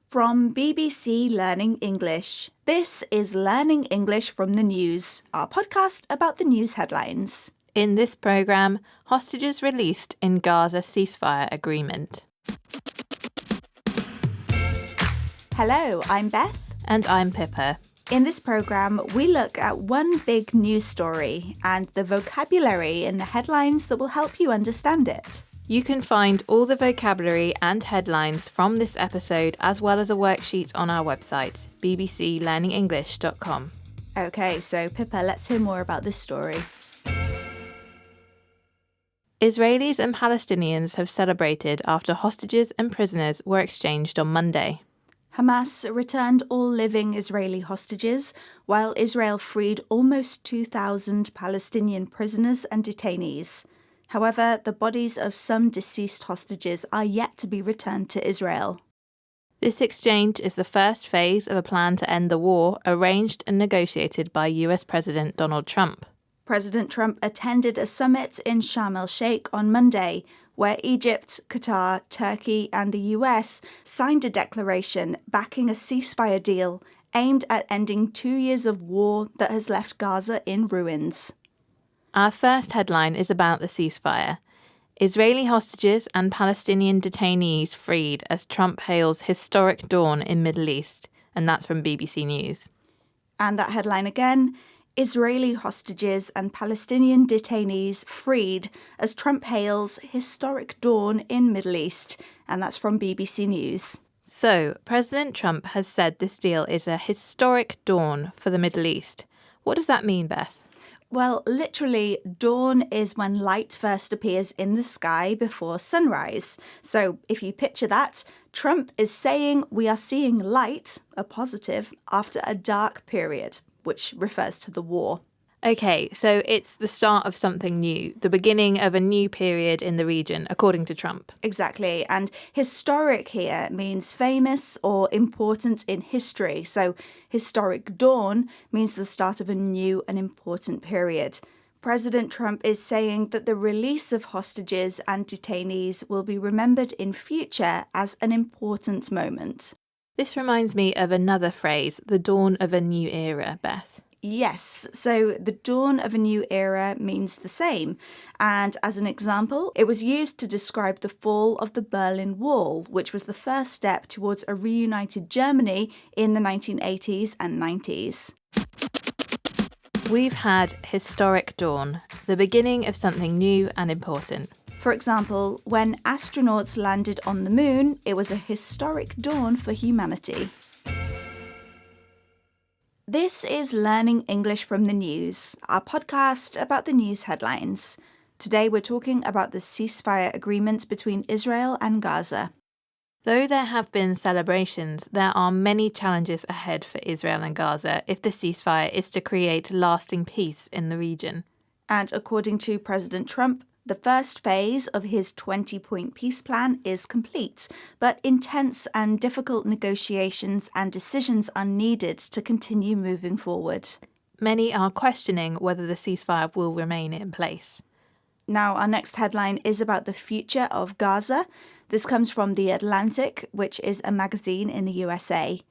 From BBC Learning English, this is Learning English from the News, our podcast about the news headlines. In this programme, hostages released in Gaza ceasefire agreement. Hello, I'm Beth. And I'm Pippa. In this programme, we look at one big news story and the vocabulary in the headlines that will help you understand it. You can find all the vocabulary and headlines from this episode as well as a worksheet on our website, bbclearningenglish.com. Okay, so Pippa, let's hear more about this story. Israelis and Palestinians have celebrated after hostages and prisoners were exchanged on Monday. Hamas returned all living Israeli hostages, while Israel freed almost 2,000 Palestinian prisoners and detainees. However, the bodies of some deceased hostages are yet to be returned to Israel. This exchange is the first phase of a plan to end the war arranged and negotiated by US President Donald Trump. President Trump attended a summit in Sharm el-Sheikh on Monday, where Egypt, Qatar, Turkey and the US signed a declaration backing a ceasefire deal aimed at ending 2 years of war that has left Gaza in ruins. Our first headline is about the ceasefire. Israeli hostages and Palestinian detainees freed as Trump hails historic dawn in Middle East, and that's from BBC News. And that headline again, Israeli hostages and Palestinian detainees freed as Trump hails historic dawn in Middle East, and that's from BBC News. So, President Trump has said this deal is a historic dawn for the Middle East. What does that mean, Beth? Well, literally, dawn is when light first appears in the sky before sunrise. So if you picture that, Trump is saying we are seeing light, a positive, after a dark period, which refers to the war. Okay, so it's the start of something new, the beginning of a new period in the region, according to Trump. Exactly, and historic here means famous or important in history. So historic dawn means the start of a new and important period. President Trump is saying that the release of hostages and detainees will be remembered in future as an important moment. This reminds me of another phrase, the dawn of a new era, Beth. Yes, so the dawn of a new era means the same. And as an example, it was used to describe the fall of the Berlin Wall, which was the first step towards a reunited Germany in the 1980s and 90s. We've had historic dawn, the beginning of something new and important. For example, when astronauts landed on the moon, it was a historic dawn for humanity. This is Learning English from the News, our podcast about the news headlines. Today we're talking about the ceasefire agreement between Israel and Gaza. Though there have been celebrations, there are many challenges ahead for Israel and Gaza if the ceasefire is to create lasting peace in the region. And according to President Trump, the first phase of his 20-point peace plan is complete, but intense and difficult negotiations and decisions are needed to continue moving forward. Many are questioning whether the ceasefire will remain in place. Now, our next headline is about the future of Gaza. This comes from The Atlantic, which is a magazine in the USA.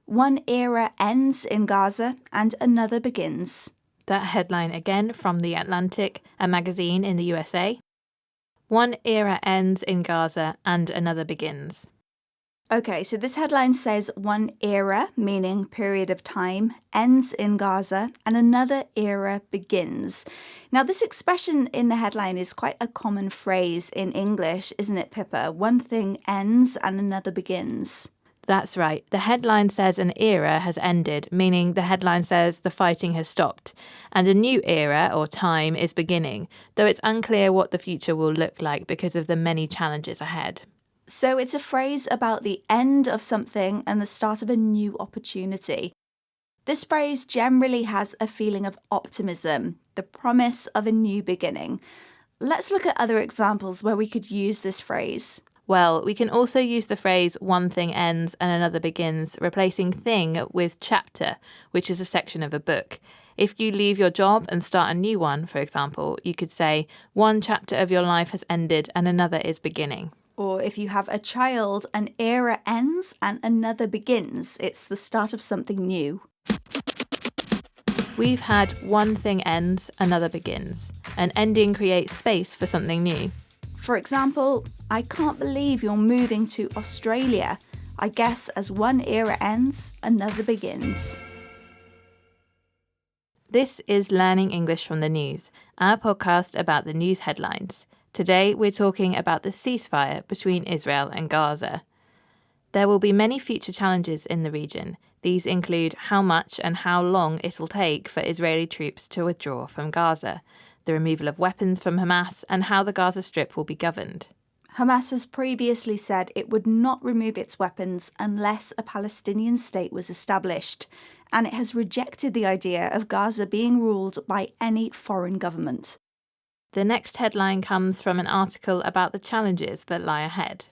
One era ends in Gaza and another begins. That headline again from The Atlantic, a magazine in the USA. One era ends in Gaza and another begins. Okay, so this headline says one era, meaning period of time, ends in Gaza and another era begins. Now, this expression in the headline is quite a common phrase in English, isn't it, Pippa? One thing ends and another begins. That's right. The headline says an era has ended, meaning the headline says the fighting has stopped, and a new era or time is beginning, though it's unclear what the future will look like because of the many challenges ahead. So it's a phrase about the end of something and the start of a new opportunity. This phrase generally has a feeling of optimism, the promise of a new beginning. Let's look at other examples where we could use this phrase. Well, we can also use the phrase one thing ends and another begins, replacing thing with chapter, which is a section of a book. If you leave your job and start a new one, for example, you could say one chapter of your life has ended and another is beginning. Or if you have a child, an era ends and another begins. It's the start of something new. We've had one thing ends, another begins. An ending creates space for something new. For example, I can't believe you're moving to Australia. I guess as one era ends, another begins. This is Learning English from the News, our podcast about the news headlines. Today we're talking about the ceasefire between Israel and Gaza. There will be many future challenges in the region. These include how much and how long it'll take for Israeli troops to withdraw from Gaza, the removal of weapons from Hamas, and how the Gaza Strip will be governed. Hamas has previously said it would not remove its weapons unless a Palestinian state was established, and it has rejected the idea of Gaza being ruled by any foreign government. The next headline comes from an article about the challenges that lie ahead.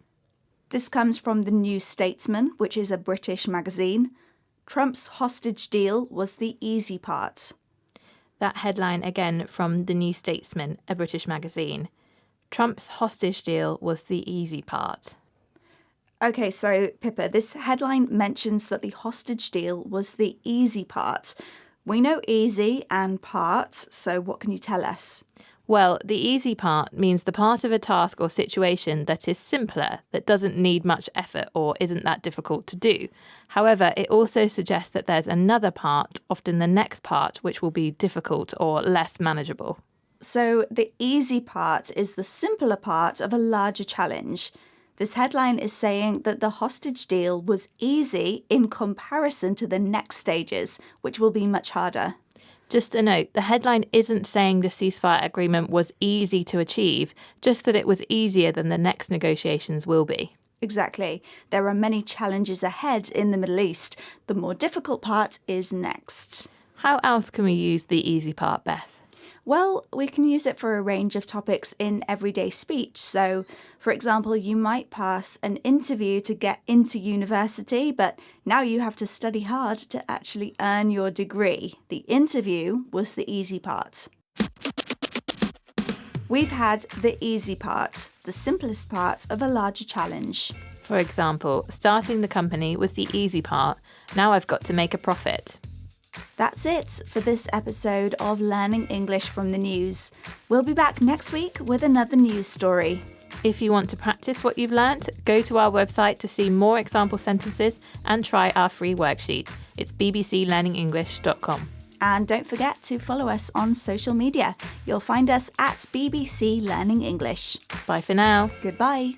This comes from The New Statesman, which is a British magazine. Trump's hostage deal was the easy part. That headline again from The New Statesman, a British magazine. Trump's hostage deal was the easy part. Okay, so Pippa, this headline mentions that the hostage deal was the easy part. We know easy and part, so what can you tell us? Well, the easy part means the part of a task or situation that is simpler, that doesn't need much effort or isn't that difficult to do. However, it also suggests that there's another part, often the next part, which will be difficult or less manageable. So the easy part is the simpler part of a larger challenge. This headline is saying that the hostage deal was easy in comparison to the next stages, which will be much harder. Just a note, the headline isn't saying the ceasefire agreement was easy to achieve, just that it was easier than the next negotiations will be. Exactly. There are many challenges ahead in the Middle East. The more difficult part is next. How else can we use the easy part, Beth? Well, we can use it for a range of topics in everyday speech. So, for example, you might pass an interview to get into university, but now you have to study hard to actually earn your degree. The interview was the easy part. We've had the easy part, the simplest part of a larger challenge. For example, starting the company was the easy part. Now I've got to make a profit. That's it for this episode of Learning English from the News. We'll be back next week with another news story. If you want to practice what you've learnt, go to our website to see more example sentences and try our free worksheet. It's bbclearningenglish.com. And don't forget to follow us on social media. You'll find us at BBC Learning English. Bye for now. Goodbye.